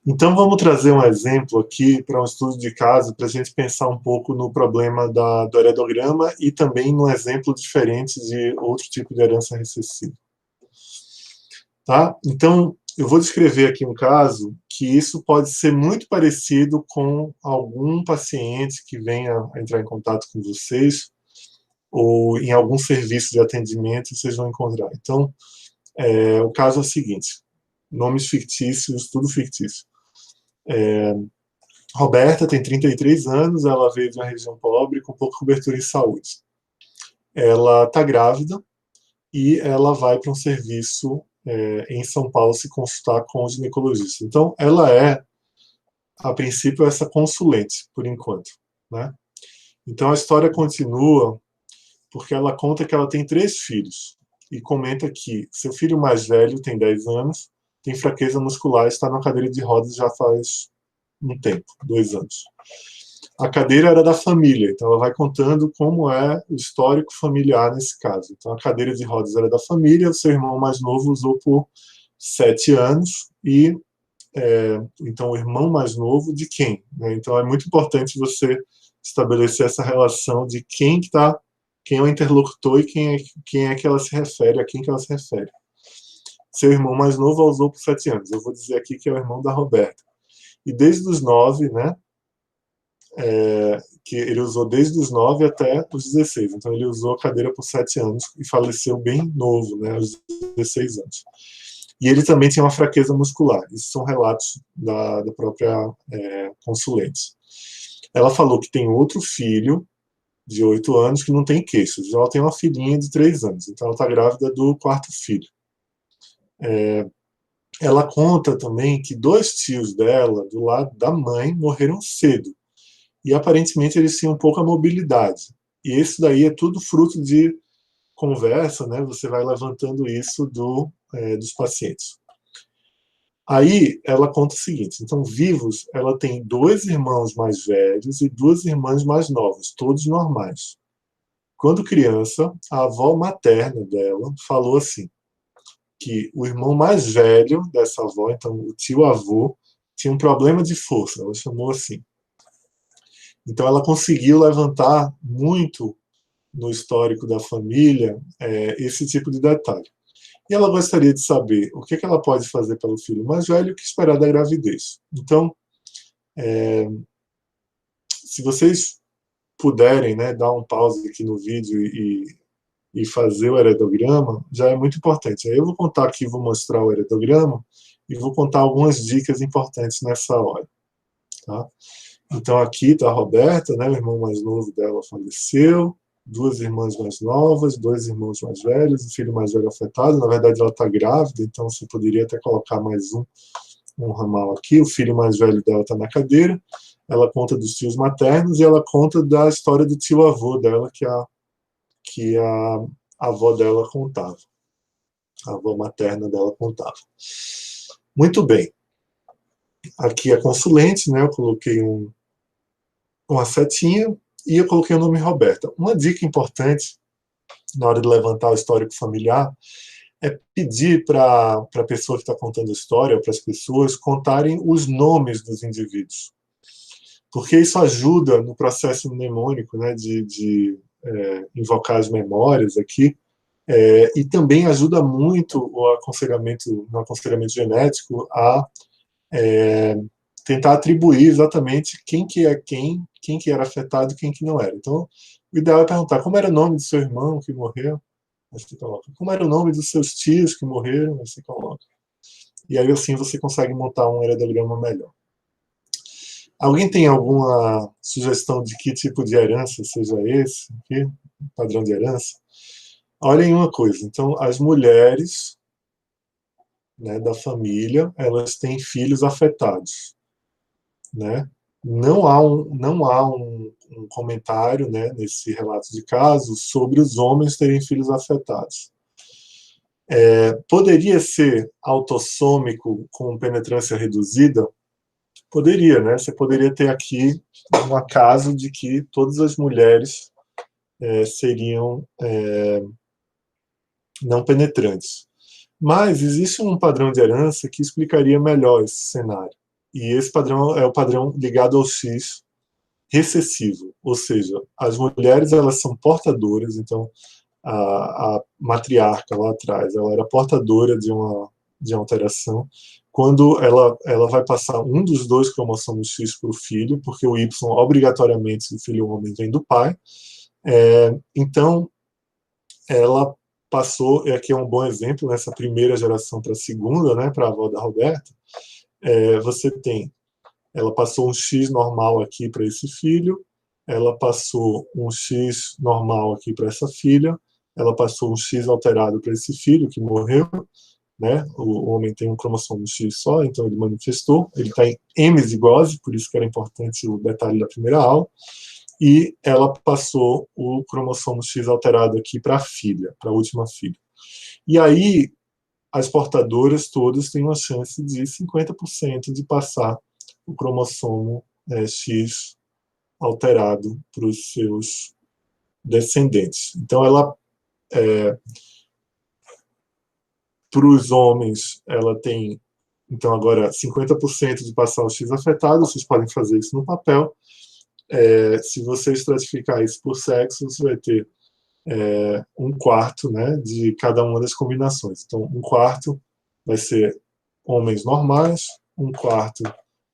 Então, vamos trazer um exemplo aqui para um estudo de caso, para a gente pensar um pouco no problema do heredograma e também num exemplo diferente de outro tipo de herança recessiva. Tá? Então, eu vou descrever aqui um caso que isso pode ser muito parecido com algum paciente que venha a entrar em contato com vocês ou em algum serviço de atendimento vocês vão encontrar. Então, o caso é o seguinte, nomes fictícios, tudo fictício. Roberta tem 33 anos, ela veio de uma região pobre com pouca cobertura em saúde. Ela está grávida e ela vai para um serviço em São Paulo se consultar com o ginecologista. Então, ela a princípio, essa consulente, por enquanto, né? Então, a história continua porque ela conta que ela tem 3 filhos e comenta que seu filho mais velho tem 10 anos, tem fraqueza muscular e está na cadeira de rodas já faz um tempo, 2 anos. A cadeira era da família, então ela vai contando como é o histórico familiar nesse caso. Então a cadeira de rodas era da família, o seu irmão mais novo usou por 7 anos e então o irmão mais novo de quem? Né? Então é muito importante você estabelecer essa relação de quem é o interlocutor e quem é que ela se refere, a quem que ela se refere. Seu irmão mais novo usou por 7 anos. Eu vou dizer aqui que é o irmão da Roberta. E desde os 9, né? Que ele usou desde os 9 até os 16. Então ele usou a cadeira por 7 anos e faleceu bem novo, né? Aos 16 anos. E ele também tinha uma fraqueza muscular. Isso são relatos da própria consulente. Ela falou que tem outro filho de 8 anos que não tem queixos. Ela tem uma filhinha de 3 anos. Então ela está grávida do 4º filho. Ela conta também que 2 tios dela, do lado da mãe, morreram cedo. E aparentemente eles tinham pouca mobilidade. E isso daí é tudo fruto de conversa, né? Você vai levantando isso dos pacientes. Aí ela conta o seguinte, então vivos, ela tem 2 irmãos mais velhos e 2 irmãs mais novas, todos normais. Quando criança, a avó materna dela falou assim, que o irmão mais velho dessa avó, então o tio-avô, tinha um problema de força, ela chamou assim. Então ela conseguiu levantar muito no histórico da família esse tipo de detalhe. E ela gostaria de saber o que ela pode fazer pelo filho mais velho e o que esperar da gravidez. Então, se vocês puderem, né, dar um pause aqui no vídeo e fazer o heredograma, já é muito importante. Aí eu vou contar aqui, vou mostrar o heredograma e vou contar algumas dicas importantes nessa hora. Tá? Então aqui está a Roberta, né, o irmão mais novo dela faleceu, 2 irmãs mais novas, 2 irmãos mais velhos, o filho mais velho afetado, na verdade ela está grávida, então você poderia até colocar mais um ramal aqui, o filho mais velho dela está na cadeira, ela conta dos tios maternos e ela conta da história do tio-avô dela, que a avó dela contava, a avó materna dela contava. Muito bem, aqui a consulente, né, eu coloquei uma setinha, e eu coloquei o nome Roberta. Uma dica importante na hora de levantar o histórico familiar é pedir para a pessoa que está contando a história, para as pessoas, contarem os nomes dos indivíduos. Porque isso ajuda no processo mnemônico, né, de invocar as memórias aqui, e também ajuda muito no aconselhamento genético a tentar atribuir exatamente quem que é quem que era afetado e quem que não era. Então, o ideal é perguntar como era o nome do seu irmão que morreu, aí você coloca. Como era o nome dos seus tios que morreram, aí você coloca. E aí assim você consegue montar um heredograma melhor. Alguém tem alguma sugestão de que tipo de herança seja esse aqui? Padrão de herança? Olhem uma coisa, então as mulheres, né, da família, elas têm filhos afetados, né? Não há um comentário, né, nesse relato de caso sobre os homens terem filhos afetados. Poderia ser autossômico com penetrância reduzida? Poderia, né? Você poderia ter aqui um acaso de que todas as mulheres seriam não penetrantes. Mas existe um padrão de herança que explicaria melhor esse cenário. E esse padrão é o padrão ligado ao X recessivo, ou seja, as mulheres elas são portadoras, então a matriarca lá atrás, ela era portadora de uma alteração. Quando ela vai passar um dos dois cromossomos X para o filho, porque o Y, obrigatoriamente, se o filho homem vem do pai, então ela passou, e aqui é um bom exemplo, nessa primeira geração para a segunda, né, para a avó da Roberta, você tem, ela passou um X normal aqui para esse filho, ela passou um X normal aqui para essa filha, ela passou um X alterado para esse filho que morreu, né? O homem tem um cromossomo X só, então ele manifestou, ele está em hemizigose, por isso que era importante o detalhe da primeira aula, e ela passou o cromossomo X alterado aqui para a filha, para a última filha. E aí, as portadoras todas têm uma chance de 50% de passar o cromossomo X alterado para os seus descendentes. Então, para os homens, ela tem, então, agora 50% de passar o X afetado, vocês podem fazer isso no papel. Se você estratificar isso por sexo, você vai ter um quarto, né, de cada uma das combinações. Então, um quarto vai ser homens normais, um quarto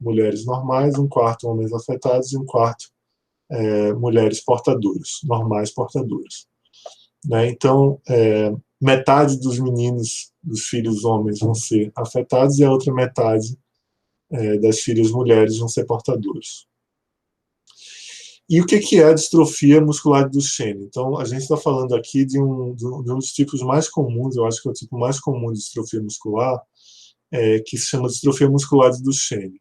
mulheres normais, um quarto homens afetados e um quarto mulheres portadoras, normais portadoras. Né? Então, metade dos meninos, dos filhos homens, vão ser afetados e a outra metade das filhas mulheres vão ser portadoras. E o que é a distrofia muscular de Duchenne? Então, a gente está falando aqui de um dos tipos mais comuns, eu acho que é o tipo mais comum de distrofia muscular, que se chama distrofia muscular de Duchenne.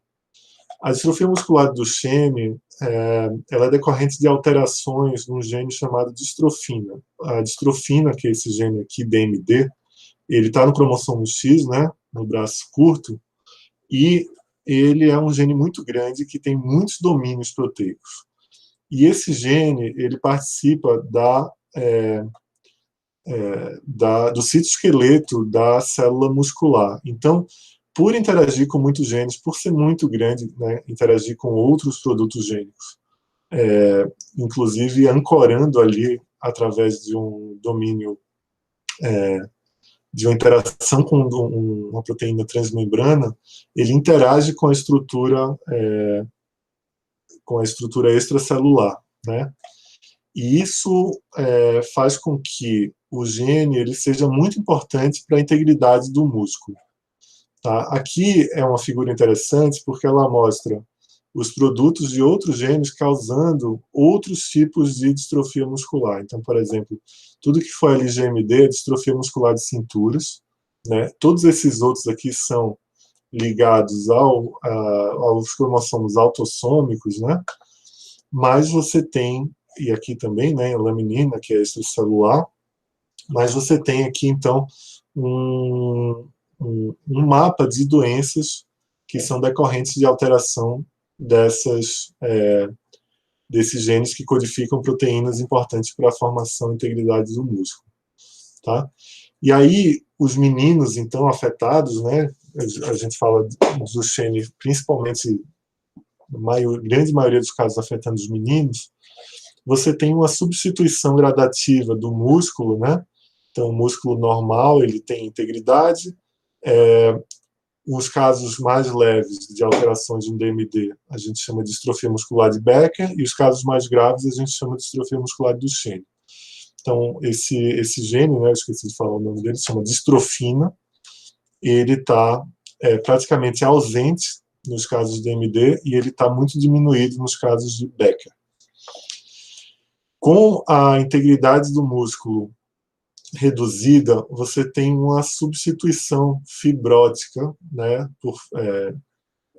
A distrofia muscular de Duchenne ela é decorrente de alterações num gene chamado distrofina. A distrofina, que é esse gene aqui, DMD, ele está no cromossomo X, né, no braço curto, e ele é um gene muito grande que tem muitos domínios proteicos. E esse gene, ele participa do citoesqueleto da célula muscular. Então, por interagir com muitos genes, por ser muito grande, né, interagir com outros produtos gênicos, inclusive ancorando ali através de um domínio, de uma interação com uma proteína transmembrana, ele interage com a estrutura extracelular, né? E isso faz com que o gene ele seja muito importante para a integridade do músculo. Tá? Aqui é uma figura interessante porque ela mostra os produtos de outros genes causando outros tipos de distrofia muscular. Então, por exemplo, tudo que foi LGMD é distrofia muscular de cinturas, né? Todos esses outros aqui são ligados aos cromossomos autossômicos, né? Mas você tem, e aqui também, né, a laminina, que é extracelular, mas você tem aqui, então, um mapa de doenças que são decorrentes de alteração desses genes que codificam proteínas importantes para a formação e integridade do músculo. Tá? E aí, os meninos, então, afetados, né, a gente fala do gene, principalmente, grande maioria dos casos afetando os meninos, você tem uma substituição gradativa do músculo, né? Então, o músculo normal, ele tem integridade. Os casos mais leves de alterações no DMD, a gente chama de distrofia muscular de Becker, e os casos mais graves, a gente chama de distrofia muscular de Duchenne. Então, esse gene, né, eu esqueci de falar o nome dele, se chama distrofina, ele está praticamente ausente nos casos de DMD e ele está muito diminuído nos casos de Becker. Com a integridade do músculo reduzida, você tem uma substituição fibrótica, né?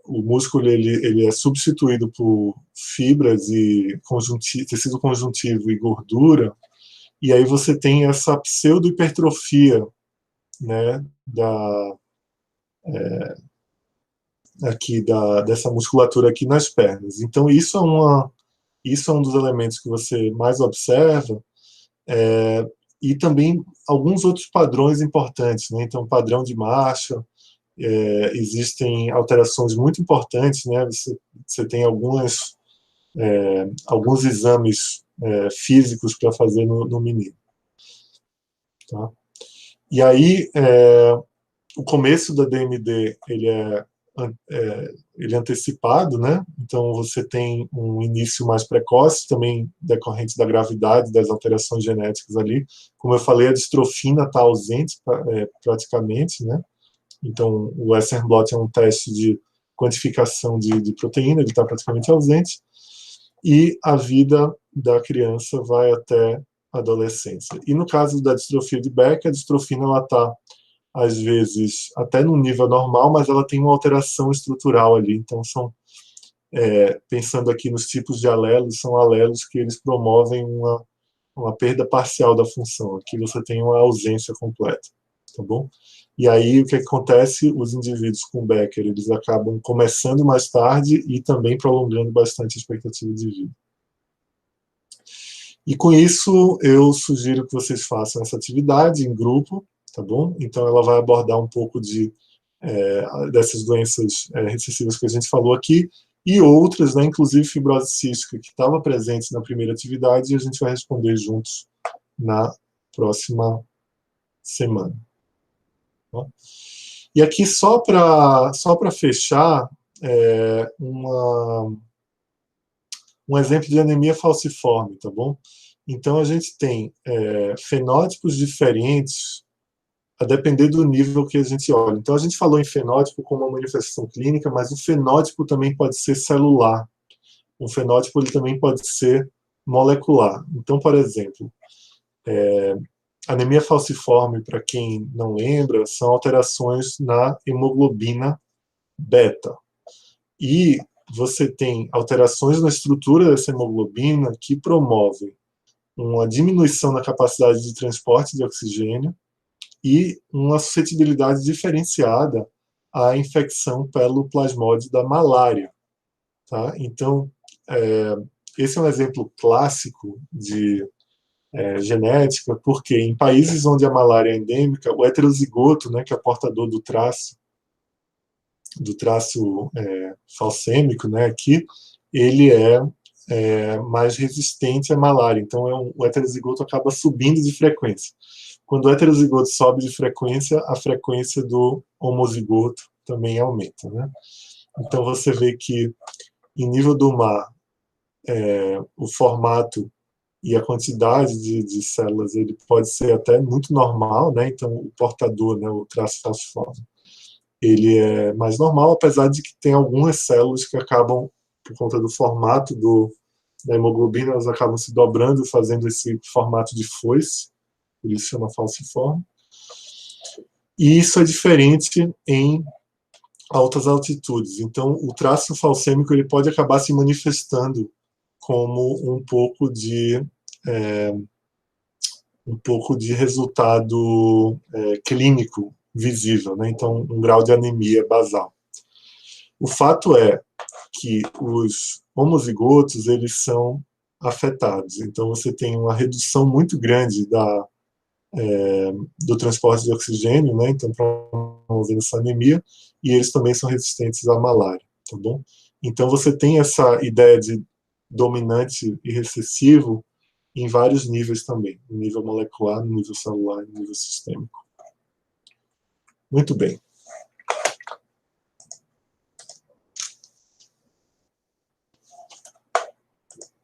O músculo ele é substituído por fibras e tecido conjuntivo e gordura, e aí você tem essa pseudohipertrofia, né? Dessa musculatura aqui nas pernas. Então isso é um dos elementos que você mais observa, e também alguns outros padrões importantes, né? Então, padrão de marcha, existem alterações muito importantes, né? Você tem alguns exames físicos para fazer no menino. Tá? E aí, o começo da DMD, ele é antecipado, né? Então você tem um início mais precoce, também decorrente da gravidade das alterações genéticas ali. Como eu falei, a distrofina está ausente praticamente, né? Então o Western blot é um teste de quantificação de proteína, ele está praticamente ausente, e a vida da criança vai até a adolescência. E no caso da distrofia de Beck, a distrofina ela está às vezes até no nível normal, mas ela tem uma alteração estrutural ali. Então, pensando aqui nos tipos de alelos, são alelos que eles promovem uma perda parcial da função. Aqui você tem uma ausência completa, tá bom? E aí, o que acontece? Os indivíduos com Becker, eles acabam começando mais tarde e também prolongando bastante a expectativa de vida. E com isso, eu sugiro que vocês façam essa atividade em grupo, tá bom? Então, ela vai abordar um pouco dessas doenças recessivas que a gente falou aqui, e outras, né, inclusive fibrose cística, que estava presente na primeira atividade, e a gente vai responder juntos na próxima semana. Tá? E aqui, só para fechar, um exemplo de anemia falciforme, tá bom? Então, a gente tem fenótipos diferentes a depender do nível que a gente olha. Então, a gente falou em fenótipo como uma manifestação clínica, mas o fenótipo também pode ser celular. O fenótipo ele também pode ser molecular. Então, por exemplo, anemia falciforme, para quem não lembra, são alterações na hemoglobina beta. E você tem alterações na estrutura dessa hemoglobina que promovem uma diminuição na capacidade de transporte de oxigênio e uma suscetibilidade diferenciada à infecção pelo plasmódio da malária. Tá? Então, esse é um exemplo clássico de genética, porque em países onde a malária é endêmica, o heterozigoto, né, que é portador do traço falcêmico, né, aqui, ele é mais resistente à malária. Então, o heterozigoto acaba subindo de frequência. Quando o heterozigoto sobe de frequência, a frequência do homozigoto também aumenta, né? Então, você vê que, em nível do mar, o formato e a quantidade de células ele pode ser até muito normal, né? Então, o portador, né, o traço falciforme, ele é mais normal, apesar de que tem algumas células que acabam, por conta do formato da hemoglobina, elas acabam se dobrando, fazendo esse formato de foice, por isso chama falciforme. E isso é diferente em altas altitudes. Então, o traço falcêmico ele pode acabar se manifestando como um pouco de resultado clínico visível, né? Então, um grau de anemia basal. O fato é que os homozigotos eles são afetados. Então, você tem uma redução muito grande do transporte de oxigênio, né? Então, promovendo essa anemia, e eles também são resistentes à malária, tá bom? Então, você tem essa ideia de dominante e recessivo em vários níveis também, no nível molecular, no nível celular, no nível sistêmico. Muito bem.